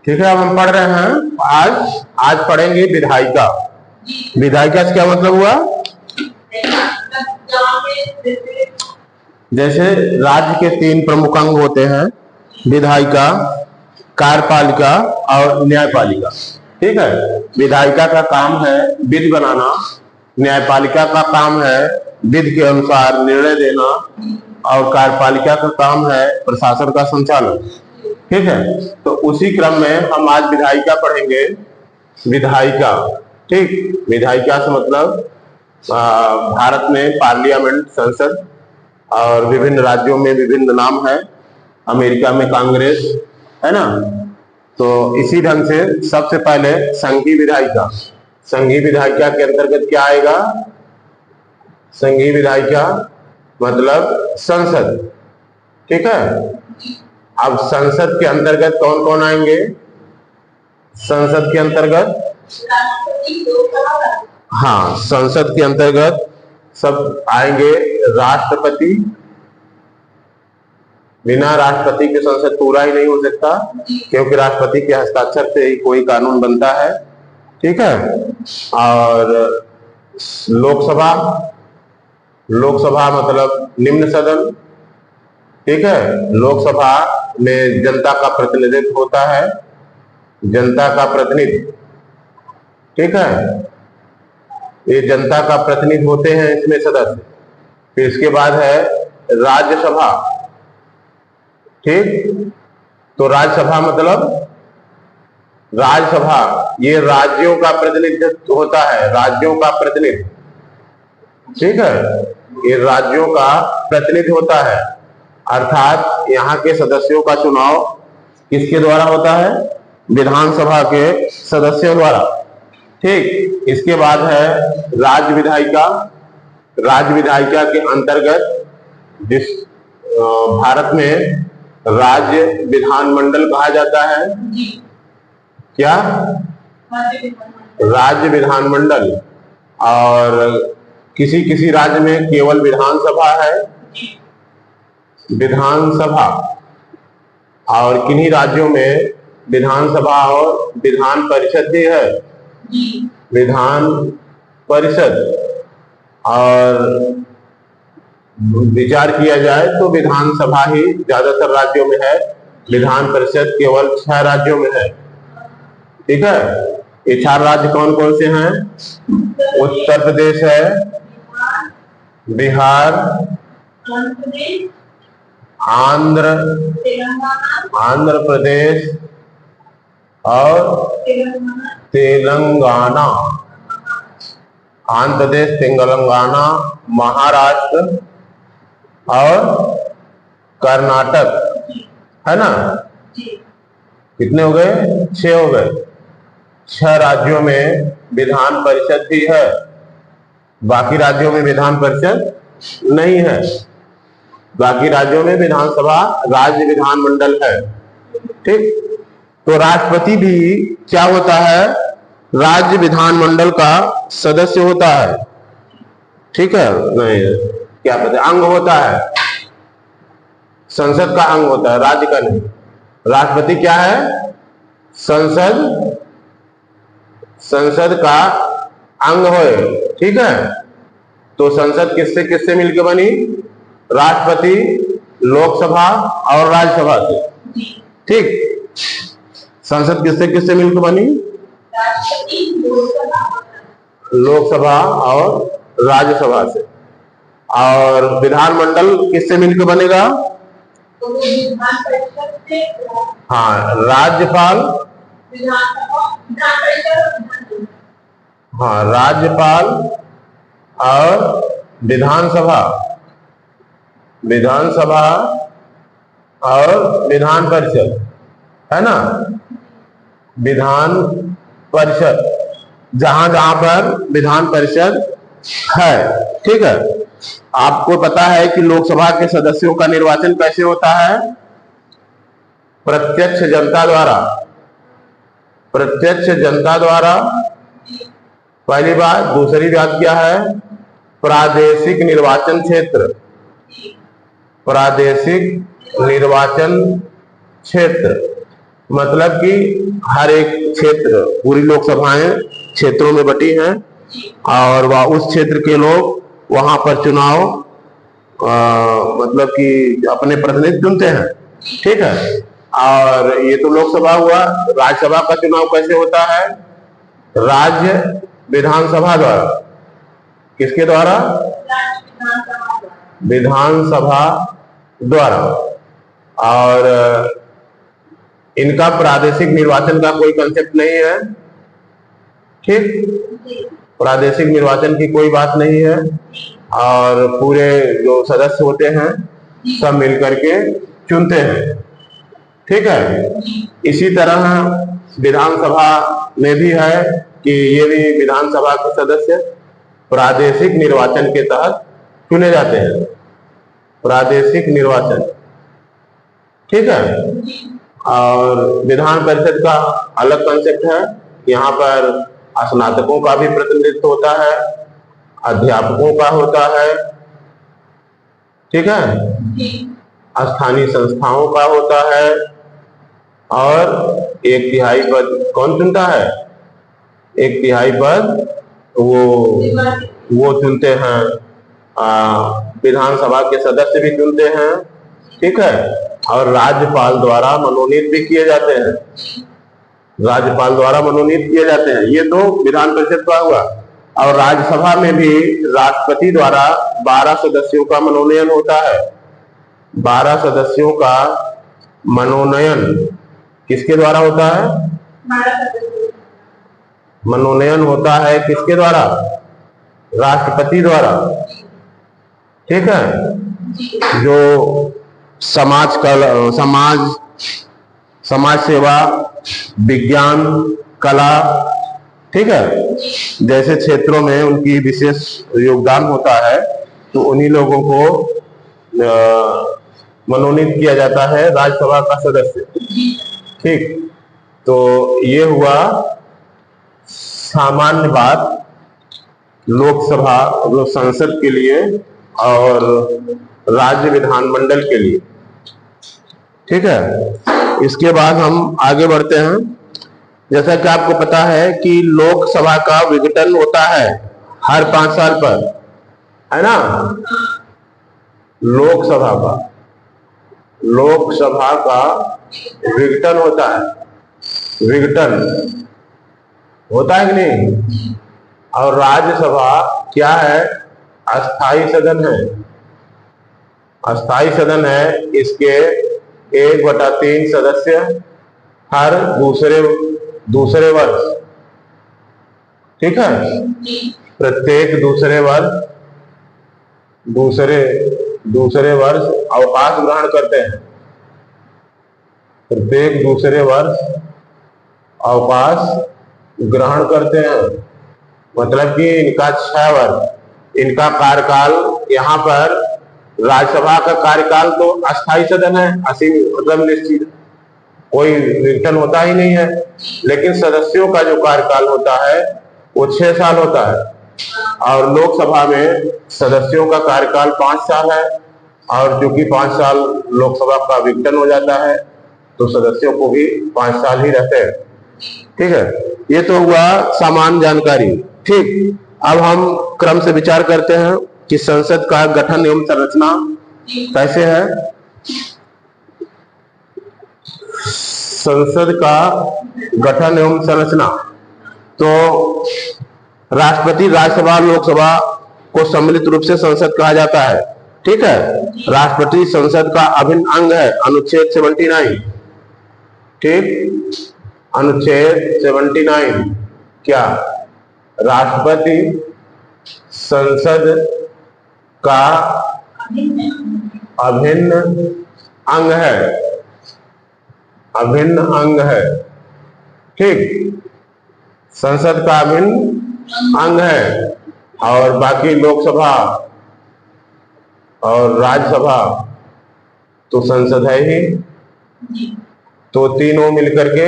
ठीक है, अब हम पढ़ रहे हैं आज पढ़ेंगे विधायिका। विधायिका से क्या मतलब हुआ? जैसे राज्य के 3 प्रमुख अंग होते हैं, विधायिका, कार्यपालिका और न्यायपालिका। ठीक है, विधायिका का काम है विधि बनाना, न्यायपालिका का काम है विधि के अनुसार निर्णय देना और कार्यपालिका का काम है प्रशासन का संचालन। ठीक है, तो उसी क्रम में हम आज विधायिका पढ़ेंगे। विधायिका, ठीक, विधायिका से मतलब भारत में पार्लियामेंट, संसद, और विभिन्न राज्यों में विभिन्न नाम है। अमेरिका में कांग्रेस है ना। तो इसी ढंग से सबसे पहले संघीय विधायिका। संघीय विधायिका के अंतर्गत क्या आएगा? संघीय विधायिका मतलब संसद। ठीक है, अब संसद के अंतर्गत कौन कौन आएंगे? संसद के अंतर्गत, हाँ, संसद के अंतर्गत सब आएंगे। राष्ट्रपति, बिना राष्ट्रपति के संसद पूरा ही नहीं हो सकता, क्योंकि राष्ट्रपति के हस्ताक्षर से ही कोई कानून बनता है। ठीक है, और लोकसभा, लोकसभा मतलब निम्न सदन। ठीक है, लोकसभा में जनता का प्रतिनिधित्व होता है, जनता का प्रतिनिधि। ठीक है, ये जनता का प्रतिनिधि होते हैं इसमें सदस्य। फिर इसके बाद है राज्यसभा। ठीक, तो राज्यसभा मतलब, राज्यसभा ये राज्यों का प्रतिनिधित्व होता है, राज्यों का प्रतिनिधि। ठीक है, ये राज्यों का प्रतिनिधि होता है, अर्थात यहाँ के सदस्यों का चुनाव किसके द्वारा होता है? विधानसभा के सदस्यों द्वारा। ठीक, इसके बाद है राज्य विधायिका। राज्य विधायिका के अंतर्गत जिस भारत में राज्य विधानमंडल कहा जाता है, क्या? राज्य विधानमंडल। और किसी किसी राज्य में केवल विधानसभा है, विधानसभा, और किन्हीं राज्यों में विधानसभा और विधान परिषद भी है, विधान परिषद। और विचार किया जाए तो विधानसभा ही ज्यादातर राज्यों में है, विधान परिषद केवल 6 राज्यों में है। ठीक है, ये 4 राज्य कौन कौन से हैं? उत्तर प्रदेश है, बिहार, आंध्र प्रदेश और तेलंगाना। आंध्र प्रदेश, तेलंगाना, महाराष्ट्र और कर्नाटक, है ना। कितने हो गए? 6 हो गए। 6 राज्यों में विधान परिषद भी है, बाकी राज्यों में विधान परिषद नहीं है। बाकी राज्यों में विधानसभा, राज्य विधानमंडल है। ठीक, तो राष्ट्रपति भी क्या होता है? राज्य विधानमंडल का सदस्य होता है। ठीक है, नहीं क्या कहते हैं, अंग होता है, संसद का अंग होता है, राज्य का नहीं। राष्ट्रपति क्या है? संसद का अंग होए। ठीक है, तो संसद किससे किससे मिलकर बनी? राष्ट्रपति, लोकसभा और राज्यसभा से। ठीक, संसद किससे किससे मिलकर बनी? लोकसभा और राज्यसभा से। और विधानमंडल किससे मिलकर बनेगा? हाँ, राज्यपाल, हाँ, राज्यपाल और विधानसभा, विधानसभा और विधान परिषद, है ना। विधान परिषद, जहां जहां पर विधान परिषद है। ठीक है, आपको पता है कि लोकसभा के सदस्यों का निर्वाचन कैसे होता है? प्रत्यक्ष जनता द्वारा। प्रत्यक्ष जनता द्वारा, पहली बात। दूसरी बात क्या है? प्रादेशिक निर्वाचन क्षेत्र, प्रादेशिक निर्वाचन क्षेत्र। मतलब कि हर एक क्षेत्र, पूरी लोकसभाएं क्षेत्रों में बटी हैं और वह उस क्षेत्र के लोग वहां पर चुनाव मतलब कि अपने प्रतिनिधि चुनते हैं। ठीक है, और ये तो लोकसभा हुआ। राज्यसभा का चुनाव कैसे होता है? राज्य विधानसभा द्वारा। किसके द्वारा? विधानसभा द्वारा। और इनका प्रादेशिक निर्वाचन का कोई कंसेप्ट नहीं है। ठीक, प्रादेशिक निर्वाचन की कोई बात नहीं है और पूरे जो सदस्य होते हैं सब मिलकर के चुनते हैं। ठीक है, इसी तरह विधानसभा में भी है कि ये भी विधानसभा के सदस्य प्रादेशिक निर्वाचन के तहत चुने जाते हैं। प्रादेशिक निर्वाचन, ठीक है। और विधान परिषद का अलग कंसेप्ट है। यहाँ पर स्नातकों का भी प्रतिनिधित्व होता है, अध्यापकों का होता है, ठीक है, स्थानीय संस्थाओं का होता है और 1/3 पद कौन चुनता है? 1/3 पद वो चुनते हैं, विधानसभा के सदस्य भी चुनते हैं। ठीक है, और राज्यपाल द्वारा मनोनीत भी किए जाते हैं। राज्यपाल द्वारा मनोनीत किए जाते हैं। ये तो विधान परिषद का हुआ। और राज्यसभा में भी राष्ट्रपति द्वारा 12 सदस्यों का मनोनयन होता है। 12 सदस्यों का मनोनयन किसके द्वारा होता है? मनोनयन होता है किसके द्वारा? राष्ट्रपति द्वारा। ठीक है, जो समाज सेवा, विज्ञान, कला, ठीक है, जैसे क्षेत्रों में उनकी विशेष योगदान होता है तो उन्हीं लोगों को मनोनीत किया जाता है राज्यसभा का सदस्य। ठीक, तो ये हुआ सामान्य बात लोकसभा, संसद के लिए और राज्य विधानमंडल के लिए। ठीक है, इसके बाद हम आगे बढ़ते हैं। जैसा कि आपको पता है कि लोकसभा का विघटन होता है हर 5 साल पर, है ना? लोकसभा का विघटन होता है। विघटन होता है कि नहीं? और राज्यसभा क्या है? अस्थाई सदन है। अस्थाई सदन है। इसके 1/3 सदस्य हर दूसरे वर्ष, ठीक है, प्रत्येक दूसरे वर्ष अवकाश ग्रहण करते हैं। प्रत्येक दूसरे वर्ष अवकाश ग्रहण करते हैं। मतलब कि इनका 6 वर्ष, इनका कार्यकाल, यहाँ पर राज्यसभा का कार्यकाल तो अस्थायी सदन है, असीम, मतलब निश्चित, कोई विघटन होता ही नहीं है। लेकिन सदस्यों का जो कार्यकाल होता है वो 6 साल होता है। और लोकसभा में सदस्यों का कार्यकाल 5 साल है। और चूंकि 5 साल लोकसभा का विघटन हो जाता है तो सदस्यों को भी 5 साल ही रहते हैं। ठीक है, ये तो हुआ सामान्य जानकारी। ठीक, अब हम क्रम से विचार करते हैं कि संसद का गठन एवं संरचना कैसे है। संसद का गठन एवं संरचना, तो राष्ट्रपति, राज्यसभा, लोकसभा को सम्मिलित रूप से संसद कहा जाता है। ठीक है, राष्ट्रपति संसद का अभिन्न अंग है, अनुच्छेद 79। ठीक, अनुच्छेद 79 क्या? राष्ट्रपति संसद का अभिन्न अंग है। अभिन्न अंग है। ठीक, संसद का अभिन्न अंग है। और बाकी लोकसभा और राज्यसभा तो संसद है ही, तो तीनों मिलकर के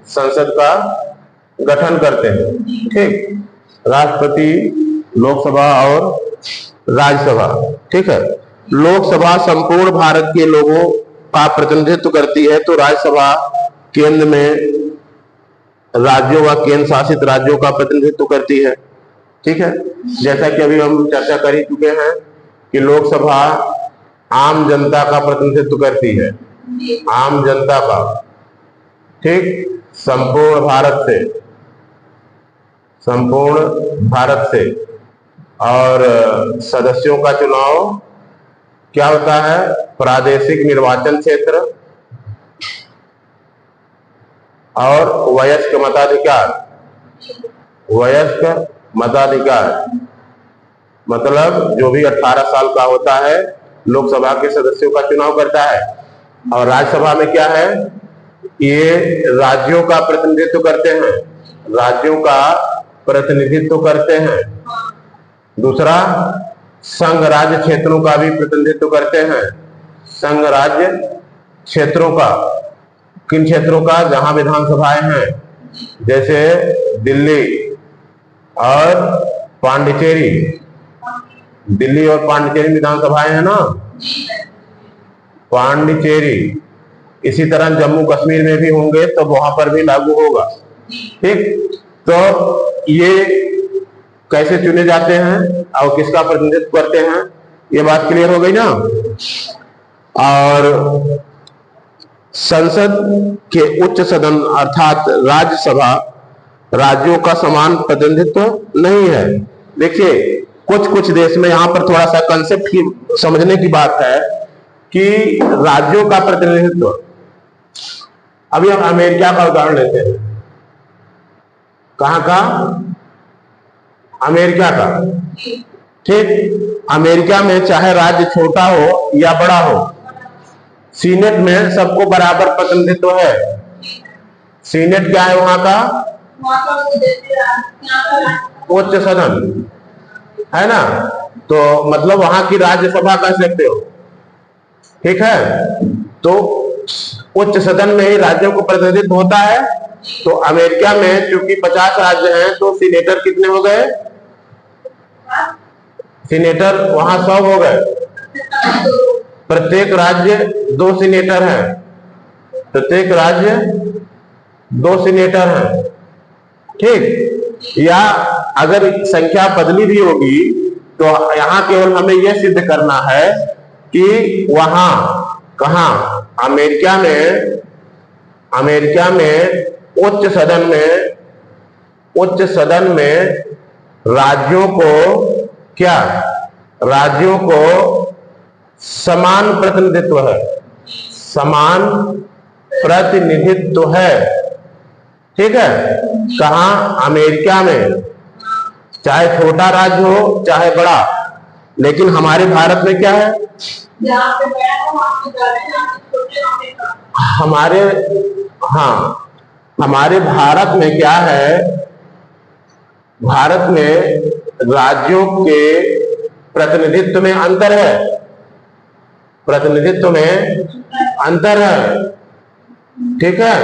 संसद का गठन करते हैं। ठीक, राष्ट्रपति, लोकसभा और राज्यसभा। ठीक है, लोकसभा संपूर्ण भारत के लोगों का प्रतिनिधित्व करती है तो राज्यसभा केंद्र में राज्यों व केंद्र शासित राज्यों का प्रतिनिधित्व करती है। ठीक है, जैसा कि अभी हम चर्चा कर ही चुके हैं कि लोकसभा आम जनता का प्रतिनिधित्व करती है, आम जनता का, ठीक, संपूर्ण भारत से। और सदस्यों का चुनाव क्या होता है, प्रादेशिक निर्वाचन क्षेत्र और वयस्क मताधिकार, मतलब जो भी 18 साल का होता है लोकसभा के सदस्यों का चुनाव करता है। और राज्यसभा में क्या है, ये राज्यों का प्रतिनिधित्व करते हैं, दूसरा संघ राज्य क्षेत्रों का भी प्रतिनिधित्व करते हैं। संघ राज्य क्षेत्रों का, किन क्षेत्रों का, जहां विधानसभाएं हैं, जैसे दिल्ली और पांडिचेरी, दिल्ली और पांडिचेरी विधानसभाएं हैं ना, पांडिचेरी। इसी तरह जम्मू कश्मीर में भी होंगे तो वहां पर भी लागू होगा। ठीक, तो ये कैसे चुने जाते हैं और किसका प्रतिनिधित्व करते हैं, ये बात क्लियर हो गई ना। और संसद के उच्च सदन अर्थात राज्यसभा राज्यों का समान प्रतिनिधित्व नहीं है। देखिए कुछ देश में, यहां पर थोड़ा सा कंसेप्ट की समझने की बात है कि राज्यों का प्रतिनिधित्व, अभी हम अमेरिका का उदाहरण लेते हैं। कहां का, अमेरिका का। ठीक, अमेरिका में चाहे राज्य छोटा हो या बड़ा हो, सीनेट में सबको बराबर प्रतिनिधित्व है। सीनेट क्या है वहां का, उच्च सदन है ना, तो मतलब वहां की राज्यसभा कह सकते हो। ठीक है, तो उच्च सदन में ही राज्यों को प्रतिनिधित्व होता है। तो अमेरिका में चूंकि 50 राज्य हैं तो सीनेटर कितने हो गए, सीनेटर वहां 100 हो गए। प्रत्येक राज्य 2 सीनेटर हैं, प्रत्येक राज्य 2 सीनेटर हैं। ठीक, या अगर संख्या बदली भी होगी तो यहां केवल हमें यह सिद्ध करना है कि वहां, कहां, अमेरिका में उच्च सदन में राज्यों को क्या, राज्यों को समान प्रतिनिधित्व है, समान प्रतिनिधित्व है। ठीक है, कहां, अमेरिका में, चाहे छोटा राज्य हो चाहे बड़ा। लेकिन हमारे भारत में क्या है, हमारे भारत में क्या है, भारत में राज्यों के प्रतिनिधित्व में अंतर है, प्रतिनिधित्व में अंतर है। ठीक है,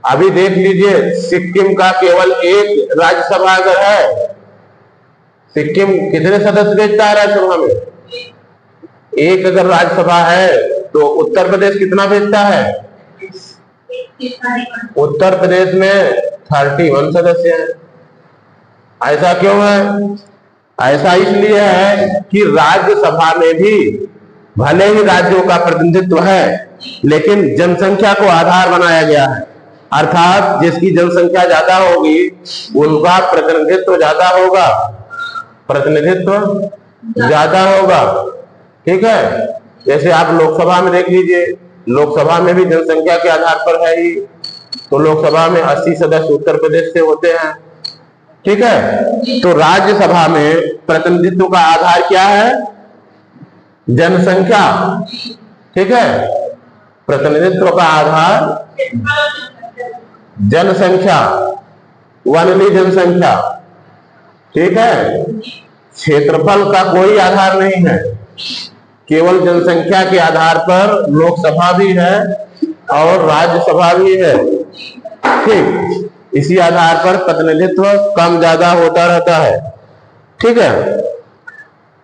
अभी देख लीजिए सिक्किम का केवल एक राज्यसभा अगर है, सिक्किम कितने सदस्य भेजता है राज्यसभा में, एक अगर राज्यसभा है, तो उत्तर प्रदेश कितना भेजता है, उत्तर प्रदेश में 31 सदस्य हैं। ऐसा क्यों है, ऐसा इसलिए है कि राज्यसभा में भी भले ही राज्यों का प्रतिनिधित्व है, लेकिन जनसंख्या को आधार बनाया गया है। अर्थात जिसकी जनसंख्या ज्यादा होगी उनका प्रतिनिधित्व ज्यादा होगा, प्रतिनिधित्व ज्यादा होगा। ठीक है, जैसे आप लोकसभा में देख लीजिए, लोकसभा में भी जनसंख्या के आधार पर है ही, तो लोकसभा में 80 सदस्य उत्तर प्रदेश से होते हैं। ठीक है, तो राज्यसभा में प्रतिनिधित्व का आधार क्या है, जनसंख्या। ठीक है, प्रतिनिधित्व का आधार जनसंख्या, वनली जनसंख्या। ठीक है, क्षेत्रफल का कोई आधार नहीं है, केवल जनसंख्या के आधार पर लोकसभा भी है और राज्यसभा भी है। ठीक, इसी आधार पर प्रतिनिधित्व कम ज्यादा होता रहता है। ठीक है,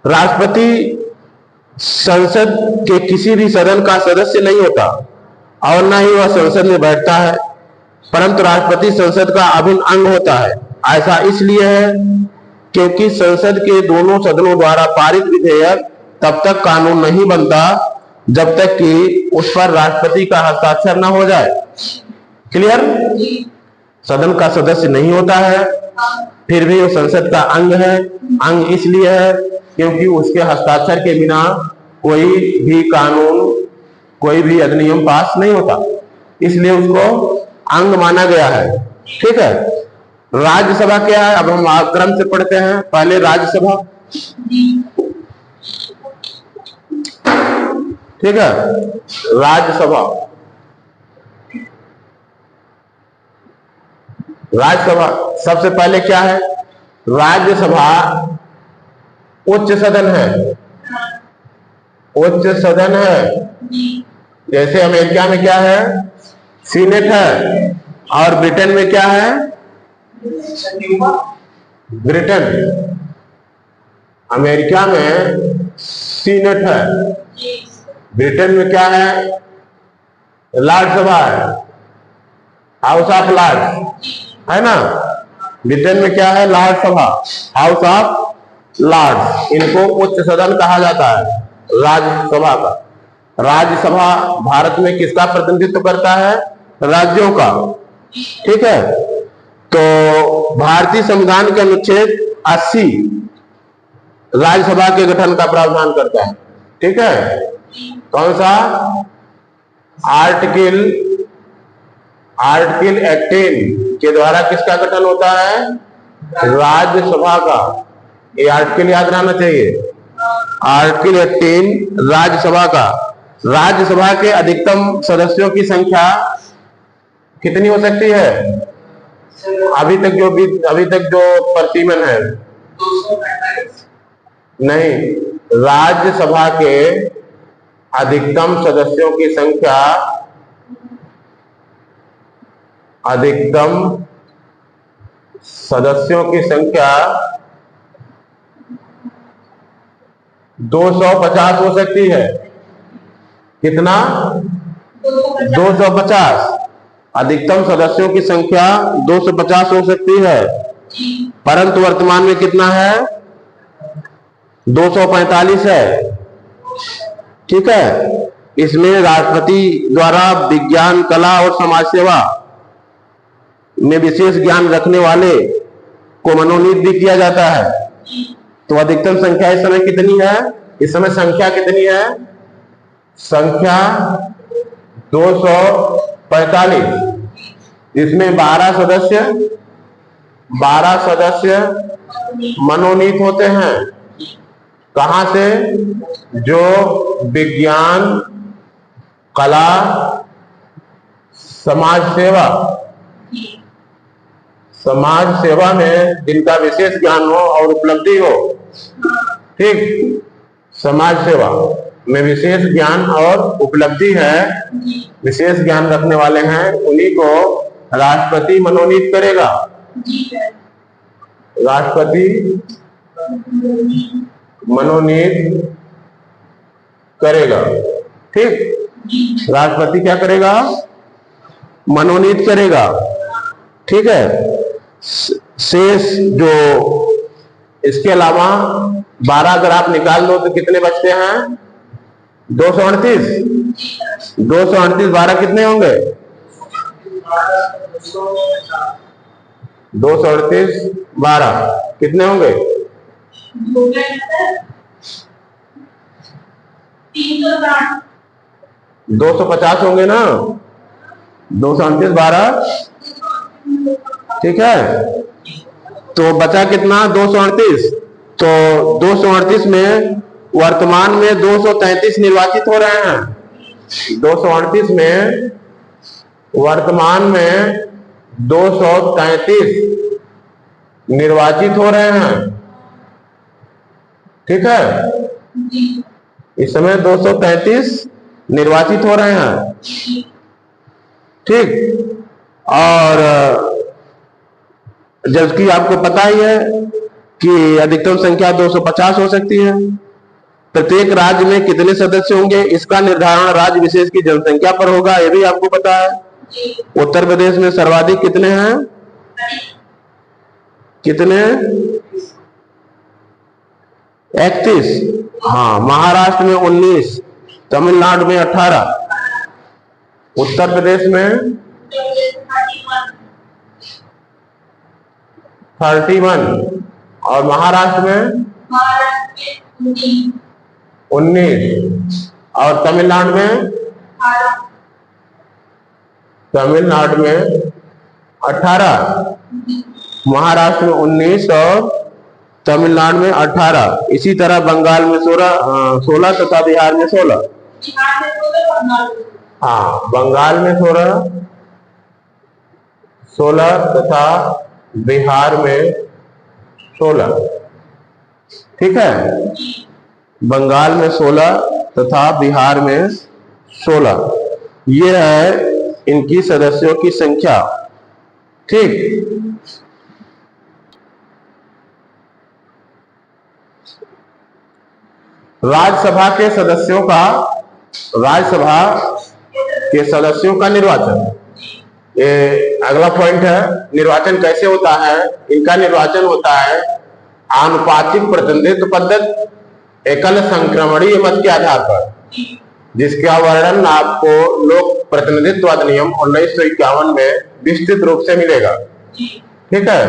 राष्ट्रपति संसद के किसी भी सदन का सदस्य नहीं होता और न ही वह संसद में बैठता है, परंतु राष्ट्रपति संसद का अभिन्न अंग होता है। ऐसा इसलिए है क्योंकि संसद के दोनों सदनों द्वारा पारित विधेयक तब तक कानून नहीं बनता जब तक कि उस पर राष्ट्रपति का हस्ताक्षर न हो जाए। क्लियर? सदन का सदस्य नहीं होता है, फिर भी वो संसद का अंग है। अंग इसलिए है क्योंकि उसके हस्ताक्षर के बिना कोई भी कानून, कोई भी अधिनियम पास नहीं होता, इसलिए उसको अंग माना गया है। ठीक है। राज्यसभा क्या है? अब हम क्रम से पढ़ते हैं। पहले राज्यसभा, ठीक है। राज्यसभा, राज्यसभा सबसे पहले क्या है? राज्यसभा उच्च सदन है, उच्च सदन है। जैसे अमेरिका में क्या है? सीनेट है। और ब्रिटेन में क्या है? ब्रिटेन, अमेरिका में सीनेट है, ब्रिटेन में क्या है? राज्यसभा है, हाउस ऑफ लॉर्ड्स है ना। ब्रिटेन में क्या है? Rajya Sabha, house of lords. इनको उच्च सदन कहा जाता है, राज्यसभा का। राज्यसभा भारत में किसका प्रतिनिधित्व करता है? राज्यों का। ठीक है। तो भारतीय संविधान के अनुच्छेद 80 राज्यसभा के गठन का प्रावधान करता है। ठीक है। कौन सा? आर्टिकल 18 के द्वारा किसका गठन होता है? राज्यसभा का। ये आर्टिकल याद रहना चाहिए। आर्टिकल 18 राज्यसभा का। राज्यसभा के अधिकतम सदस्यों की संख्या कितनी हो सकती है? अभी तक जो प्रतिमन है, नहीं, राज्यसभा के अधिकतम सदस्यों की संख्या, अधिकतम सदस्यों की संख्या 250 हो सकती है। कितना? 250। अधिकतम सदस्यों की संख्या 250 हो सकती है, परंतु वर्तमान में कितना है? 245 है। ठीक है। इसमें राष्ट्रपति द्वारा विज्ञान, कला और समाज सेवा में विशेष ज्ञान रखने वाले को मनोनीत भी किया जाता है। तो अधिकतम संख्या इस समय कितनी है? इस समय संख्या कितनी है? संख्या 245। इसमें 12 सदस्य मनोनीत होते हैं। कहां से? जो विज्ञान, कला, समाज सेवा में जिनका विशेष ज्ञान हो और उपलब्धि हो। ठीक। समाज सेवा में विशेष ज्ञान और उपलब्धि है, विशेष ज्ञान रखने वाले हैं, उन्हीं को राष्ट्रपति मनोनीत करेगा। राष्ट्रपति मनोनीत करेगा। ठीक। राष्ट्रपति क्या करेगा? मनोनीत करेगा। ठीक है। शेष जो इसके अलावा 12 अगर आप निकाल दो तो कितने बचते हैं? 238। 238 12 कितने होंगे? 238 12 कितने होंगे? 250 होंगे ना। 238 12। ठीक है। तो बचा कितना? 238। तो 238 में वर्तमान में 233 निर्वाचित हो रहे हैं। 238 में वर्तमान में 233 निर्वाचित हो रहे हैं। ठीक है। इस समय 233 निर्वाचित हो रहे हैं। ठीक। और जबकि आपको पता ही है कि अधिकतम संख्या 250 हो सकती है। प्रत्येक राज्य में कितने सदस्य होंगे, इसका निर्धारण राज्य विशेष की जनसंख्या पर होगा, ये भी आपको पता है। उत्तर प्रदेश में सर्वाधिक कितने हैं, कितने, 31। हाँ, महाराष्ट्र में 19, तमिलनाडु में 18, उत्तर प्रदेश में 31 और महाराष्ट्र में 19 और तमिलनाडु में 18, महाराष्ट्र में 19 और तमिलनाडु में 18। इसी तरह बंगाल में 16 तथा बिहार में 16। हाँ, बंगाल में 16 तथा बिहार में 16। ठीक है, बंगाल में 16 तथा बिहार में 16। ये है इनकी सदस्यों की संख्या। ठीक, राज्यसभा के सदस्यों का निर्वाचन, ये अगला पॉइंट है। निर्वाचन कैसे होता है, इनका निर्वाचन होता है आनुपातिक प्रतिनिधित्व पद्धति एकल संक्रमणीय मत के आधार पर, जिसका वर्णन आपको लोक प्रतिनिधित्व अधिनियम 1951 में विस्तृत रूप से मिलेगा। ठीक है,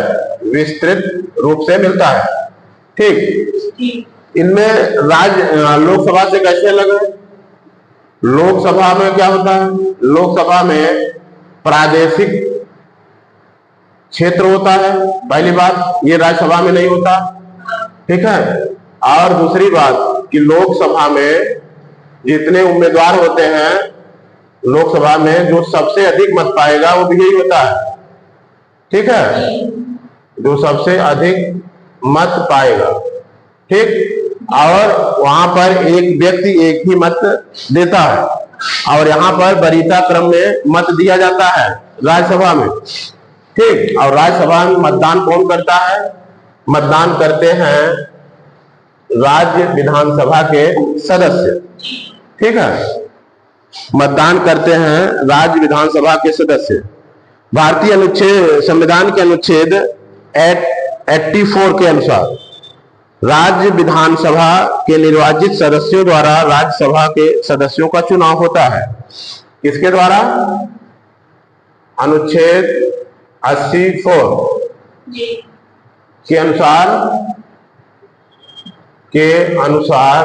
विस्तृत रूप से मिलता है। ठीक, इनमें लोकसभा से कैसे अलग है? लोकसभा में क्या होता है, लोकसभा में प्रादेशिक क्षेत्र होता है, पहली बात, ये राज्यसभा में नहीं होता। ठीक है, और दूसरी बात कि लोकसभा में जितने उम्मीदवार होते हैं, लोकसभा में जो सबसे अधिक मत पाएगा वो विजयी होता है। ठीक है, जो सबसे अधिक मत पाएगा। ठीक, और वहां पर एक व्यक्ति एक ही मत देता है, और यहाँ पर वरीयता क्रम में मत दिया जाता है राज्यसभा में। ठीक, और राज्यसभा में मतदान कौन करता है? मतदान करते हैं राज्य विधानसभा के सदस्य। ठीक है, मतदान करते हैं राज्य विधानसभा के सदस्य। भारतीय संविधान के अनुच्छेद 84 के अनुसार राज्य विधानसभा के निर्वाचित सदस्यों द्वारा राज्यसभा के सदस्यों का चुनाव होता है। किसके द्वारा? अनुच्छेद 84 के अनुसार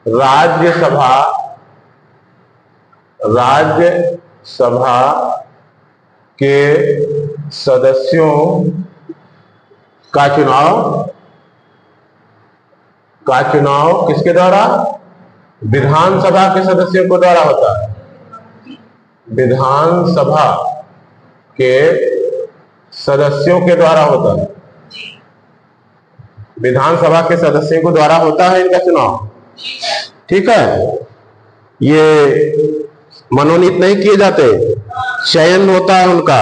राज्यसभा के सदस्यों का चुनाव किसके द्वारा? विधानसभा के सदस्यों के द्वारा होता है। विधानसभा के सदस्यों के द्वारा होता है। विधानसभा के सदस्यों के द्वारा होता है इनका चुनाव। ठीक है, ये मनोनीत नहीं किए जाते, चयन होता है, उनका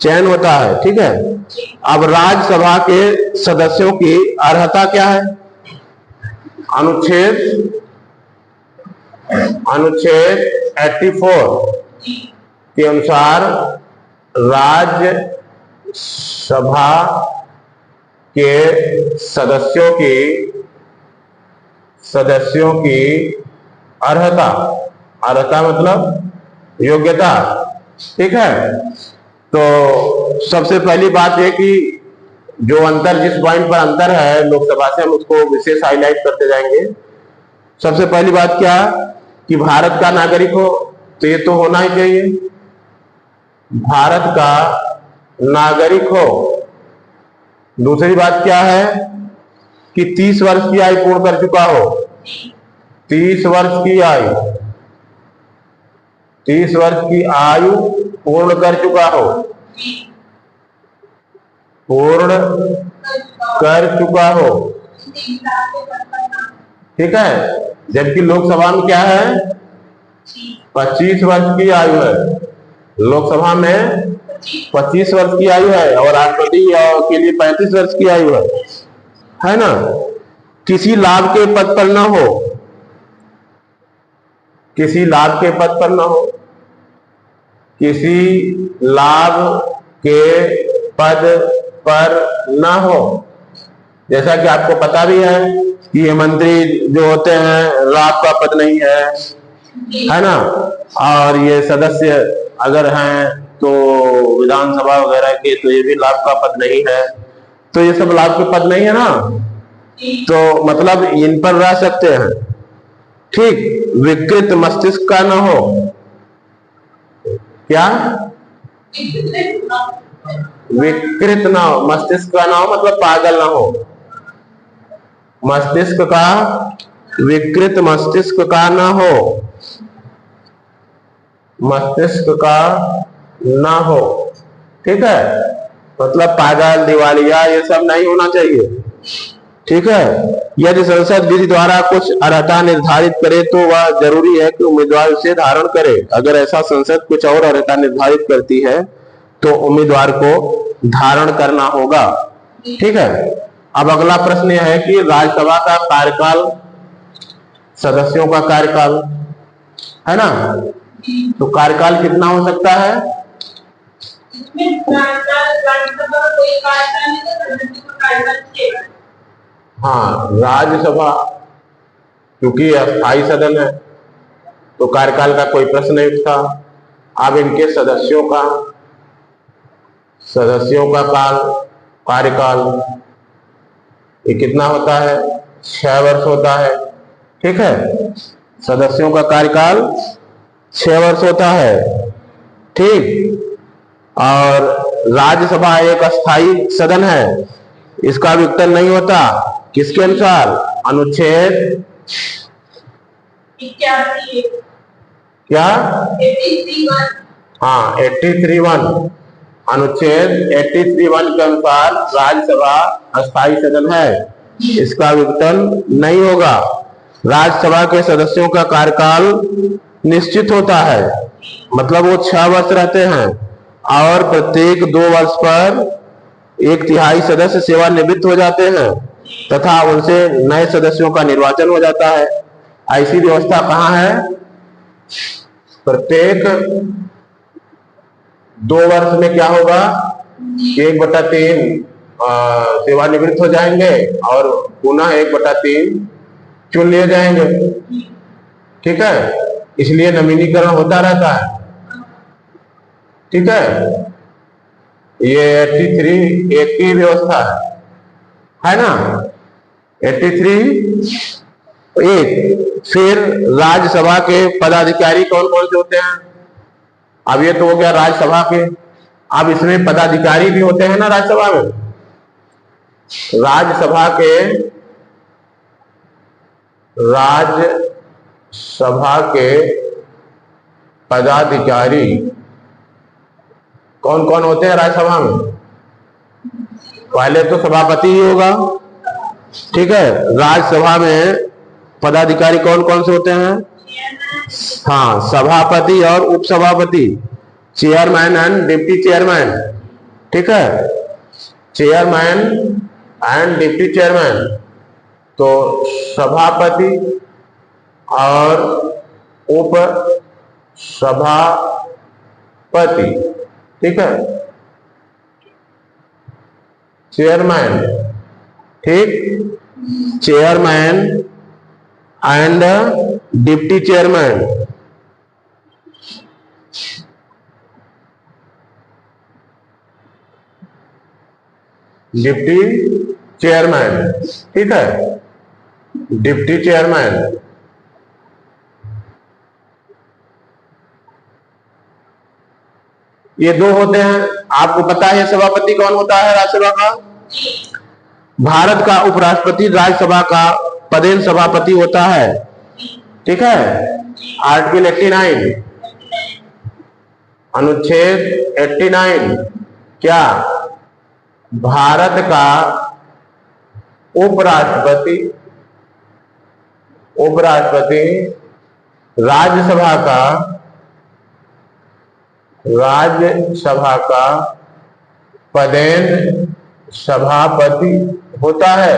चयन होता है। ठीक है, अब राज्यसभा के सदस्यों की अर्हता क्या है? अनुच्छेद 84 के अनुसार राज्यसभा के सदस्यों की अर्हता मतलब योग्यता। ठीक है, तो सबसे पहली बात है कि जो अंतर, जिस पॉइंट पर अंतर है लोकसभा से, हम उसको विशेष हाईलाइट करते जाएंगे। सबसे पहली बात क्या, कि भारत का नागरिक हो, तो ये तो होना ही चाहिए, भारत का नागरिक हो। दूसरी बात क्या है कि 30 वर्ष की आयु पूर्ण कर चुका हो। 30 वर्ष की आयु पूर्ण कर चुका हो, ठीक है। जबकि लोकसभा में क्या है, 25 वर्ष की आयु है। लोकसभा में 25 वर्ष की आयु है और राष्ट्रपति के लिए 35 वर्ष की आयु है ना। किसी लाभ के पद पर न हो, किसी लाभ के पद पर न हो, किसी लाभ के पद पर न हो। जैसा कि आपको पता भी है कि ये मंत्री जो होते हैं लाभ का पद नहीं है ना, और ये सदस्य अगर हैं तो विधानसभा वगैरह के, तो ये भी लाभ का पद नहीं है, तो ये सब लाभ के पद नहीं है ना, तो मतलब इन पर रह सकते हैं। ठीक, विकृत मस्तिष्क का न हो, क्या विकृत ना हो, मस्तिष्क का ना हो मतलब पागल ना हो, मस्तिष्क का, विकृत मस्तिष्क का ना हो, मस्तिष्क का ना हो। ठीक है, मतलब पागल, दिवालिया ये सब नहीं होना चाहिए। ठीक है, यदि संसद विधि द्वारा कुछ अर्हता निर्धारित करे तो वह जरूरी है कि उम्मीदवार उसे धारण करे। अगर ऐसा संसद कुछ और अर्हता निर्धारित करती है तो उम्मीदवार को धारण करना होगा। ठीक है, अब अगला प्रश्न यह है कि राज्यसभा का कार्यकाल, सदस्यों का कार्यकाल है ना, तो कार्यकाल कितना हो सकता है? हाँ, राज्यसभा क्योंकि अस्थायी सदन है तो कार्यकाल का कोई प्रश्न नहीं उठता। अब इनके सदस्यों का कार्यकाल ये कितना होता है? 6 वर्ष होता है। ठीक है, सदस्यों का कार्यकाल 6 वर्ष होता है। ठीक, और राज्यसभा एक अस्थायी सदन है, इसका विघटन नहीं होता। किसके अनुसार? अनुच्छेद क्या? हाँ, 83(1) अनुच्छेद 83(1) के अनुसार राज्यसभा अस्थायी सदन है, इसका विघटन नहीं होगा। राज्यसभा के सदस्यों का कार्यकाल निश्चित होता है, मतलब वो 6 वर्ष रहते हैं और प्रत्येक 2 वर्ष पर 1/3 सदस्य सेवानिवृत्त हो जाते हैं तथा उनसे नए सदस्यों का निर्वाचन हो जाता है। ऐसी व्यवस्था कहाँ है? प्रत्येक 2 वर्ष में क्या होगा? 1/3 सेवानिवृत्त हो जाएंगे और पुनः 1/3 चुन लिए जाएंगे। ठीक है, इसलिए नवीनीकरण होता रहता है। ठीक है, ये 83 एक की व्यवस्था है ना, 83 एक। फिर राज्यसभा के पदाधिकारी कौन कौन से होते हैं? अब ये तो हो गया राज्यसभा के, अब इसमें पदाधिकारी भी होते हैं ना राज्यसभा में। राज्यसभा के पदाधिकारी कौन कौन होते हैं राज्यसभा में? पहले तो सभापति ही होगा। ठीक है, राज्यसभा में पदाधिकारी कौन कौन से होते हैं? हाँ, सभापति और उपसभापति, चेयरमैन एंड डिप्टी चेयरमैन। ठीक है, चेयरमैन एंड डिप्टी चेयरमैन, तो सभापति और उप सभापति। ठीक है, चेयरमैन, ठीक, chairman and deputy chairman. Deputy chairman, ठीक है, डिप्टी चेयरमैन। ये 2 होते हैं। आपको पता है सभापति कौन होता है राज्यसभा का? भारत का उपराष्ट्रपति राज्यसभा का पदेन सभापति होता है। ठीक है, आर्टिकल 89, अनुच्छेद 89 क्या? भारत का उपराष्ट्रपति राज्यसभा का पदेन सभापति होता है।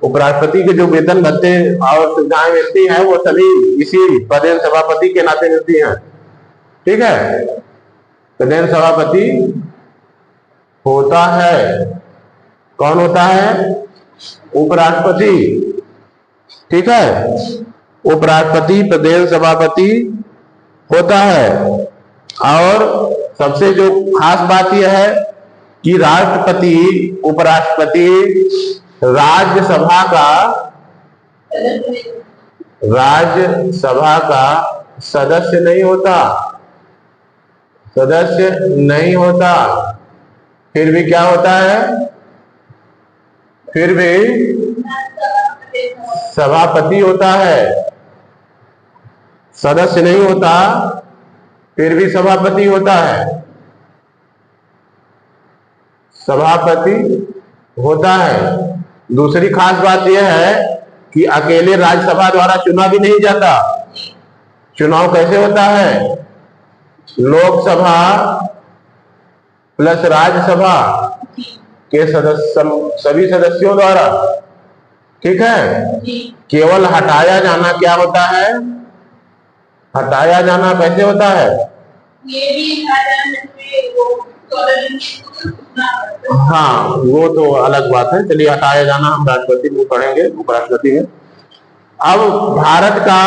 उपराष्ट्रपति के जो वेतन भत्ते और सुविधाएं मिलती हैं वो सभी इसी प्रदेश सभापति के नाते मिलती हैं। ठीक है, प्रदेश सभापति होता है, कौन होता है? उपराष्ट्रपति। ठीक है, उपराष्ट्रपति प्रदेश सभापति होता है। और सबसे जो खास बात यह है कि राष्ट्रपति उपराष्ट्रपति राज्यसभा का सदस्य नहीं होता, सदस्य नहीं होता। फिर भी क्या होता है? फिर भी सभापति होता है। सदस्य नहीं होता, फिर भी सभापति होता है, सभापति होता है। दूसरी खास बात यह है कि अकेले राज्यसभा द्वारा चुना भी नहीं जाता। चुनाव कैसे होता है? लोकसभा प्लस राज्यसभा के सभी सदस्यों द्वारा। ठीक है, केवल हटाया जाना क्या होता है? हटाया जाना कैसे होता है? ये भी हाँ, वो तो अलग बात है। चलिए, हटाया जाना हम राष्ट्रपति में पढ़ेंगे, उपराष्ट्रपति में। अब भारत का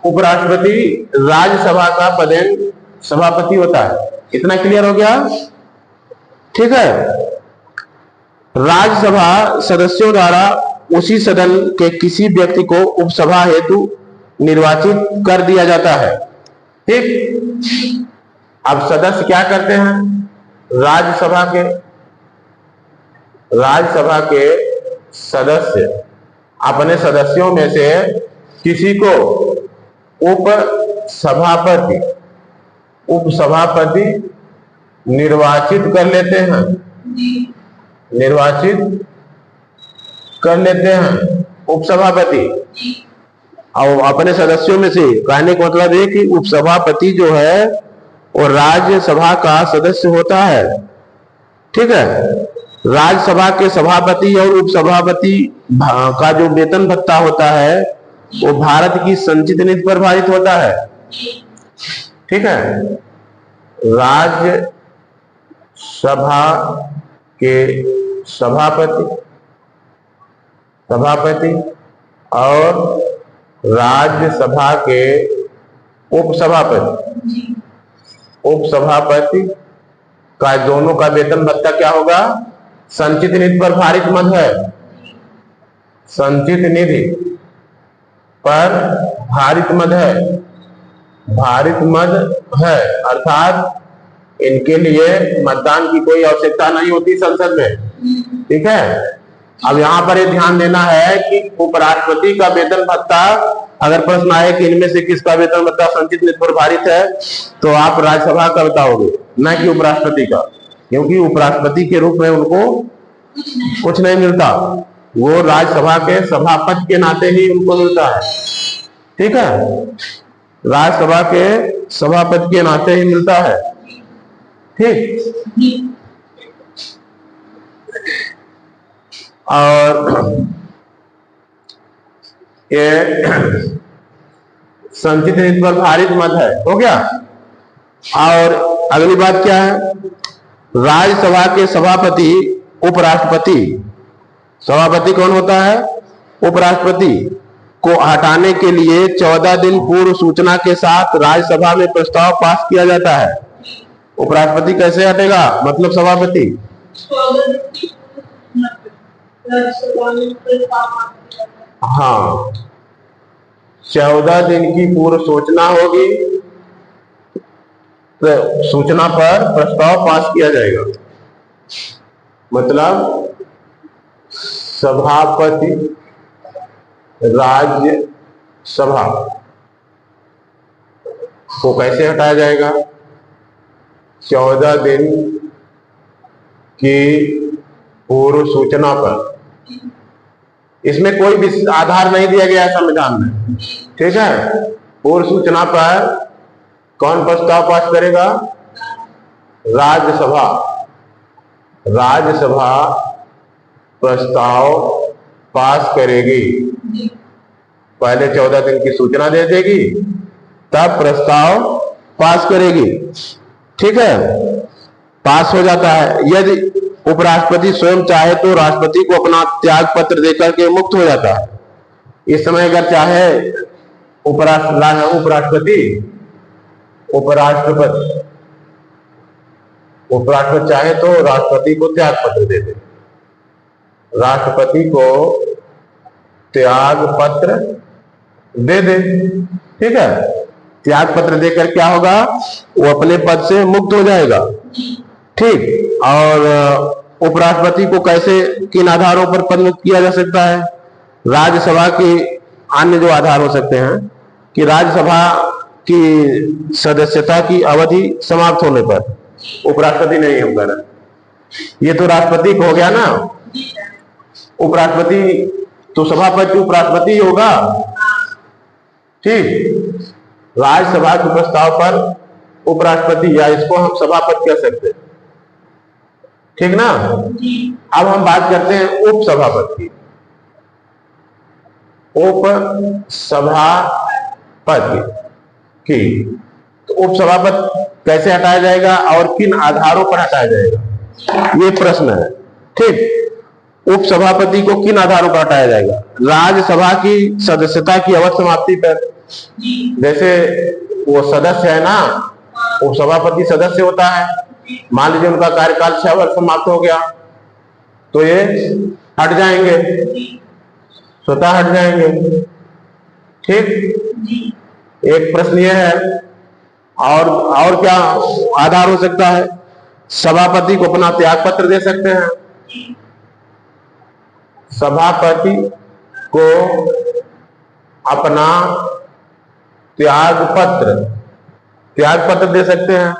उपराष्ट्रपति राज्यसभा का पदेन सभापति होता है। इतना क्लियर हो गया? ठीक है, राज्यसभा सदस्यों द्वारा उसी सदन के किसी व्यक्ति को उपसभा हेतु निर्वाचित कर दिया जाता है। ठीक, अब सदस्य क्या करते हैं? राज्यसभा के सदस्य अपने सदस्यों में से किसी को उपसभापति निर्वाचित कर लेते हैं, निर्वाचित कर लेते हैं उपसभापति। और अपने सदस्यों में से, कहने का मतलब है कि उपसभापति जो है वो राज्यसभा का सदस्य होता है। ठीक है, राज्यसभा के सभापति और उपसभापति का जो वेतन भत्ता होता है वो भारत की संचित नीति पर आधारित होता है। ठीक है, राज्यसभा के सभापति और राज्यसभा के उपसभापति का दोनों का वेतन भत्ता क्या होगा? संचित निधि पर भारित मद है, संचित निधि पर भारित मद है, भारित मद है। अर्थात इनके लिए मतदान की कोई आवश्यकता नहीं होती संसद में। ठीक है, अब यहाँ पर ये ध्यान देना है कि उपराष्ट्रपति का वेतन भत्ता, अगर प्रश्न आए कि इनमें से किसका वेतन भत्ता संचित निधि पर भारित है, तो आप राज्यसभा का बताओगे, न कि उपराष्ट्रपति का, क्योंकि उपराष्ट्रपति के रूप में उनको कुछ नहीं मिलता। वो राज्यसभा के सभापति के नाते ही उनको मिलता है। ठीक है, राज्यसभा के सभापति के नाते ही मिलता है। ठीक, और ये संचित निधि पर भारित मद है, हो गया। और अगली बात क्या है? राज्यसभा के सभापति उपराष्ट्रपति, सभापति कौन होता है? उपराष्ट्रपति को हटाने के लिए 14 दिन पूर्व सूचना के साथ राज्यसभा में प्रस्ताव पास किया जाता है। उपराष्ट्रपति कैसे हटेगा? मतलब सभापति। हाँ, 14 दिन की पूर्व सूचना होगी, तो सूचना पर प्रस्ताव पास किया जाएगा। मतलब सभापति राज्यसभा को कैसे हटाया जाएगा? 14 दिन की पूर्व सूचना पर। इसमें कोई भी आधार नहीं दिया गया है संविधान में। ठीक है, पूर्व सूचना पर कौन प्रस्ताव पास करेगा? राज्यसभा। राज्यसभा प्रस्ताव पास करेगी। पहले 14 दिन की सूचना दे देगी, तब प्रस्ताव पास करेगी। ठीक है, पास हो जाता है। यदि उपराष्ट्रपति स्वयं चाहे तो राष्ट्रपति को अपना त्याग पत्र देकर के मुक्त हो जाता है। इस समय अगर चाहे उपराष्ट्रपति चाहे तो राष्ट्रपति को त्याग पत्र दे दे। राष्ट्रपति को त्याग पत्र दे दे। ठीक है, त्याग पत्र देकर क्या होगा, वो अपने पद से मुक्त हो जाएगा। ठीक, और उपराष्ट्रपति को कैसे, किन आधारों पर पदमुक्त किया जा सकता है? राज्यसभा के अन्य जो आधार हो सकते हैं कि राज्यसभा की सदस्यता की अवधि समाप्त होने पर उपराष्ट्रपति नहीं होगा ना, ये तो राष्ट्रपति को हो गया ना। उपराष्ट्रपति तो सभापति उपराष्ट्रपति होगा। ठीक, राज्यसभा के प्रस्ताव पर उपराष्ट्रपति या इसको हम सभापति कह सकते हैं। ठीक ना। अब हम बात करते हैं उपसभापति। उपसभापति की, तो उपसभापति कैसे हटाया जाएगा और किन आधारों पर हटाया जाएगा, ये प्रश्न है। ठीक, उपसभापति को किन आधारों पर हटाया जाएगा? राज्यसभा की सदस्यता की अवधि समाप्ति पर। जैसे वो सदस्य है ना, उपसभापति सदस्य होता है, मान लीजिए उनका कार्यकाल 6 वर्ष समाप्त हो गया, तो ये हट जाएंगे, स्वतः हट जाएंगे। ठीक, एक प्रश्न ये है। और क्या आधार हो सकता है? सभापति को अपना त्याग पत्र दे सकते हैं। सभापति को अपना त्याग पत्र दे सकते हैं।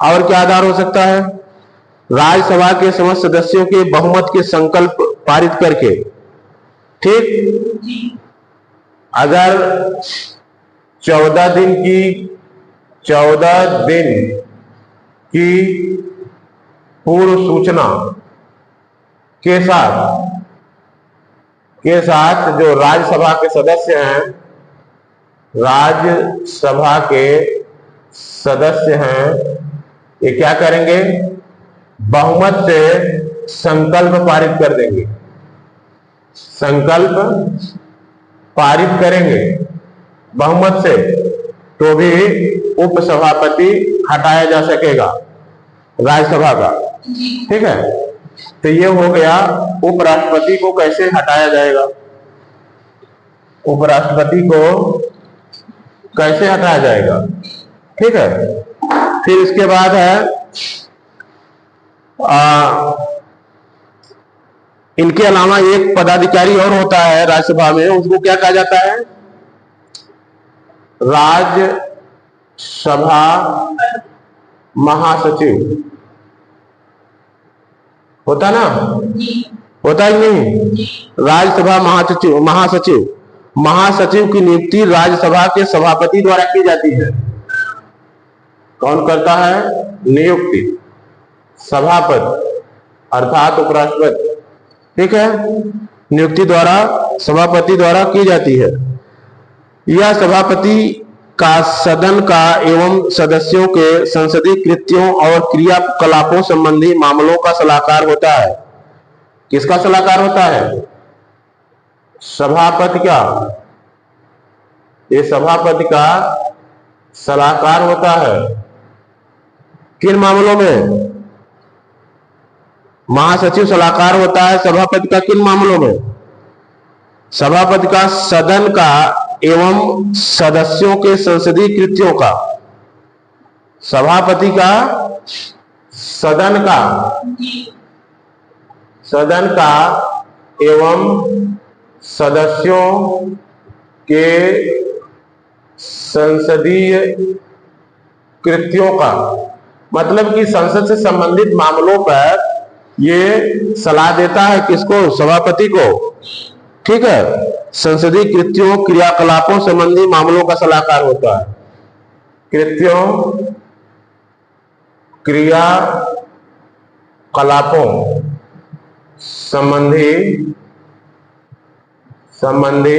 और क्या आधार हो सकता है? राज्यसभा के समस्त सदस्यों के बहुमत के संकल्प पारित करके। ठीक, अगर 14 दिन की पूर्व सूचना के साथ जो राज्यसभा के सदस्य हैं, ये क्या करेंगे? बहुमत से संकल्प पारित कर देंगे, संकल्प पारित करेंगे बहुमत से, तो भी उपसभापति हटाया जा सकेगा राज्यसभा का। ठीक है, तो ये हो गया उपराष्ट्रपति को कैसे हटाया जाएगा। उपराष्ट्रपति को कैसे हटाया जाएगा। ठीक है, फिर इसके बाद है इनके अलावा एक पदाधिकारी और होता है राज्यसभा में, उसको क्या कहा जाता है? राज्यसभा महासचिव होता ना, होता ही नहीं? राज्यसभा महासचिव की नियुक्ति राज्यसभा के सभापति द्वारा की जाती है। कौन करता है नियुक्ति? सभापति अर्थात उपराष्ट्रपति। ठीक है, नियुक्ति द्वारा सभापति द्वारा की जाती है। यह सभापति का सदन का एवं सदस्यों के संसदीय कृत्यों और क्रियाकलापों संबंधी मामलों का सलाहकार होता है। किसका सलाहकार होता है? सभापति का। ये सभापति का सलाहकार होता है। किन मामलों में? महासचिव सलाहकार होता है सभापति का किन मामलों में? सभापति का सदन का एवं सदस्यों के संसदीय कृत्यों का। सभापति का सदन का एवं सदस्यों के संसदीय कृत्यों का, मतलब कि संसद से संबंधित मामलों पर ये सलाह देता है। किसको? सभापति को। ठीक है, संसदीय कृत्यों क्रियाकलापों संबंधी मामलों का सलाहकार होता है। कृत्यों क्रियाकलापों संबंधी संबंधी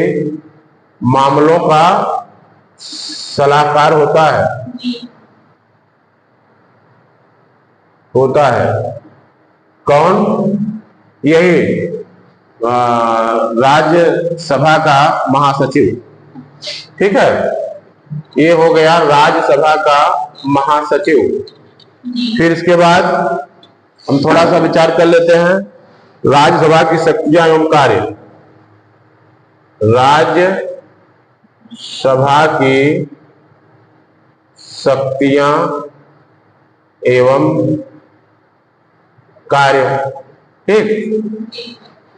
मामलों का सलाहकार होता है। कौन? यही राज्यसभा का महासचिव। ठीक है, ये हो गया राज्यसभा का महासचिव। फिर इसके बाद हम थोड़ा सा विचार कर लेते हैं राज्यसभा की शक्तियां एवं कार्य। राज्यसभा की शक्तियां एवं कार्य। ठीक,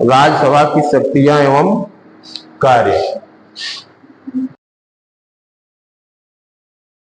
राज्यसभा की शक्तियां एवं कार्य।